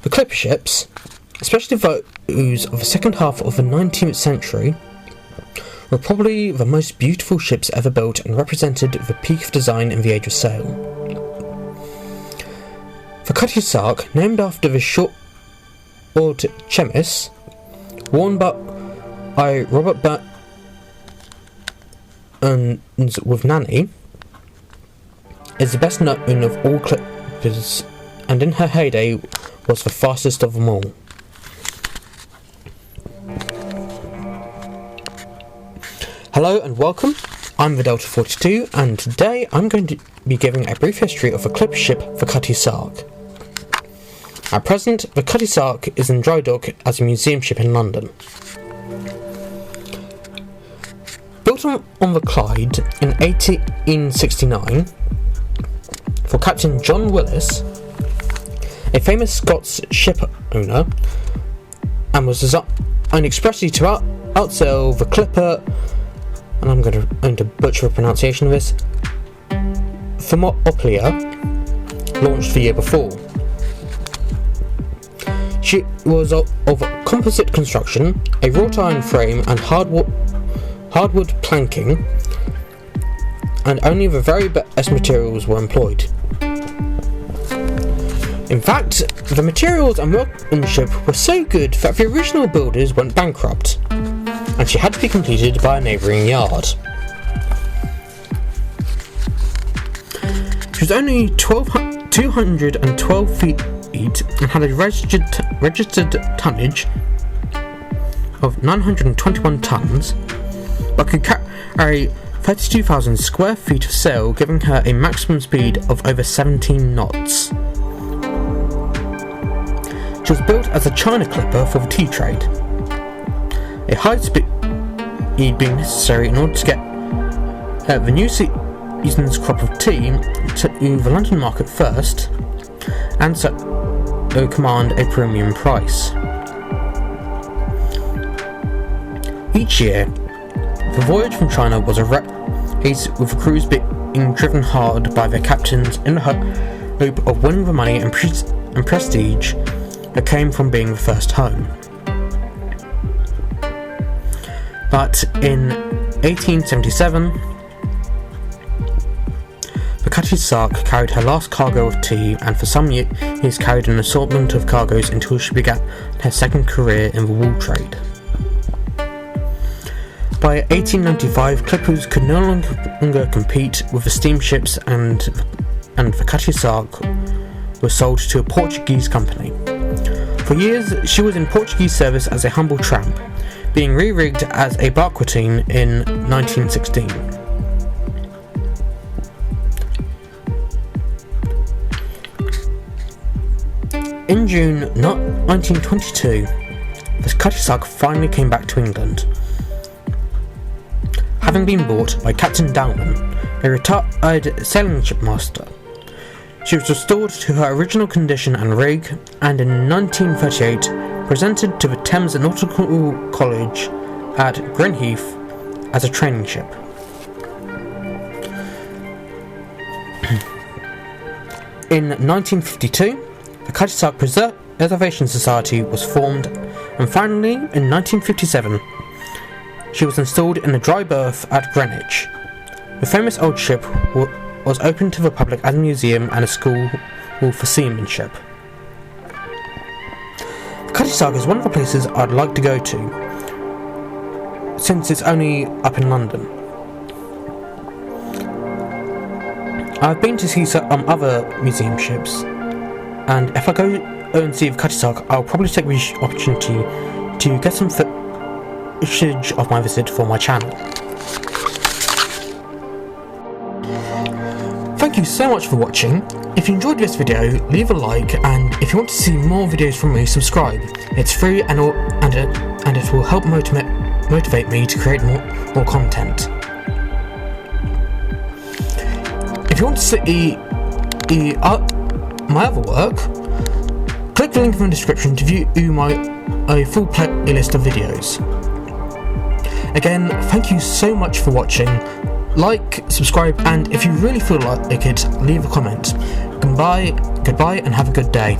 The clipper ships, especially those of the second half of the 19th century, were probably the most beautiful ships ever built and represented the peak of design in the age of sail. The Cutty Sark, named after the short-oared chemise worn by Robert Burns with Nanny, is the best known of all clippers, and in her heyday was the fastest of them all. Hello and welcome, I'm the Delta 42, and today I'm going to be giving a brief history of the clipper ship, the Cutty Sark. At present, the Cutty Sark is in dry dock as a museum ship in London. Built on the Clyde in 1869 for Captain John Willis, a famous Scots ship owner, and was designed expressly to outsail the clipper, and I'm going to butcher the pronunciation of this, Thermopylae, launched the year before. She was of composite construction, a wrought iron frame and hardwood planking, and only the very best materials were employed. In fact, the materials and workmanship were so good that the original builders went bankrupt, and she had to be completed by a neighbouring yard. She was only 212 feet and had a registered tonnage of 921 tons, but could carry 32,000 square feet of sail, giving her a maximum speed of over 17 knots. She was built as a China clipper for the tea trade, a high speed being necessary in order to get the new season's crop of tea to the London market first, and so command a premium price. Each year, the voyage from China was a race, with the crews being driven hard by their captains in the hope of winning the money and prestige that came from being the first home. But in 1877, the Cutty Sark carried her last cargo of tea, and for some years carried an assortment of cargoes until she began her second career in the wool trade. By 1895, clippers could no longer compete with the steamships, and the Cutty Sark was sold to a Portuguese company. For years, she was in Portuguese service as a humble tramp, being re-rigged as a barquetine in 1916. In June 1922, the Cutty Sark finally came back to England, having been bought by Captain Dowman, a retired sailing shipmaster. She was restored to her original condition and rig, and in 1938 presented to the Thames Nautical College at Greenheath as a training ship. In 1952, the Cutty Sark Preservation Society was formed, and finally, in 1957, she was installed in a dry berth at Greenwich. The famous old ship was opened to the public as a museum and a school for seamanship. The Cutty Sark is one of the places I'd like to go to, since it's only up in London. I've been to see some other museum ships, and if I go and see the Cutty Sark, I'll probably take the opportunity to get some footage of my visit for my channel. Thank you so much for watching. If you enjoyed this video, leave a like, and if you want to see more videos from me, subscribe. It's free and it will help motivate me to create more content. If you want to see my other work, click the link in the description to view my full playlist of videos. Again, thank you so much for watching. Like, subscribe, and if you really feel like it, leave a comment. Goodbye, and have a good day.